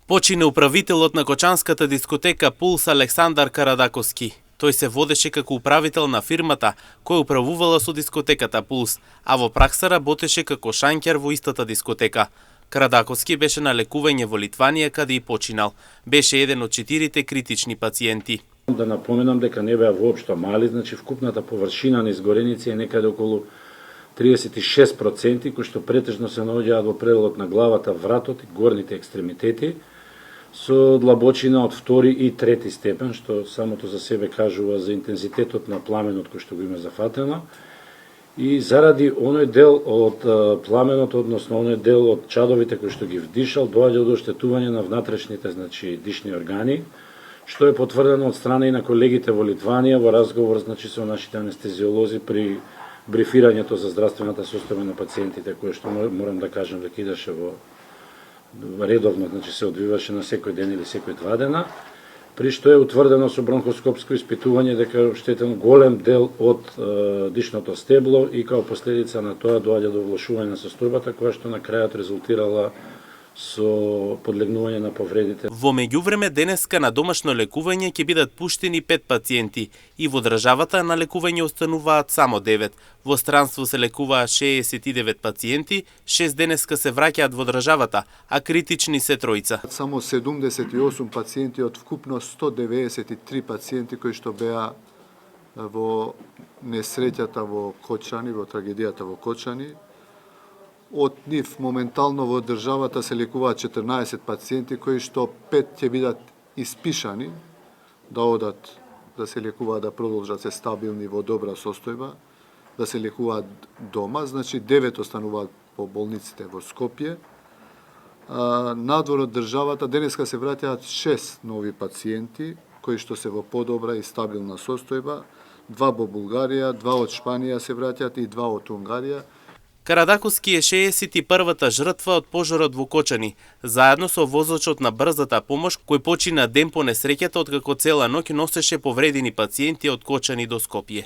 Почине управителот на кочанската дискотека Пулс Александар Карадаковски. Тој се водеше како управител на фирмата која управувала со дискотеката Пулс, а во пракса работеше како шанќер во истата дискотека. Карадаковски беше на лекување во Литванија каде и починал. Беше еден од 4 критични пациенти. Да напоменам дека не беа воопшто мали, значи вкупната површина на изгореници е некаде околу 36%, кои што претежно се наоѓаат во пределот на главата, вратот и горните екстремитети, со длабочина од 2 и 3 степен, што самото за себе кажува за интензитетот на пламенот кој што го има зафатено. И заради оној дел од пламенот, односно оној дел од чадовите кои што ги вдишал, доаѓа до оштетување на внатрешните, значи дишни органи, што е потврдено од страна и на колегите во Литванија во разговор, значи со нашите анестезиолози при брифирањето за здравствената состојба на пациентите, кое што морам да кажам дека идеше во редовно, значи се одвиваше на секој ден или секој 2 дена, при што е утврдено со бронхоскопско испитување дека е оштетен голем дел од дишното стебло и као последица на тоа доаѓа до влошување на состојбата, која што на крајот резултирала со подлегнување на повредите. Во меѓувреме денеска на домашно лекување ќе бидат пуштени 5 пациенти и во државата на лекување остануваат само 9. Во странство се лекуваат 69 пациенти, 6 денеска се враќаат во државата, а критични се 3. Само 78 пациенти од вкупно 193 пациенти кои што беа во несреќата во Кочани, во трагедијата во Кочани. Од нив моментално во државата се лекуваат 14 пациенти кои што 5 ќе бидат испишани да одат да се лекуваат, да продолжат се стабилни во добра состојба, да се лекуваат дома, значи 9 остануваат по болниците во Скопје. Надвор од државата денеска се враќаат 6 нови пациенти кои што се во подобра и стабилна состојба, 2 во Булгарија, 2 од Шпанија се враќаат и 2 од Унгарија. Карадаковски е 61-та жртва од пожарот во Кочани, заедно со возачот на брзата помош кој почина ден по несреќата откако цела ноќ носеше повредени пациенти од Кочани до Скопје.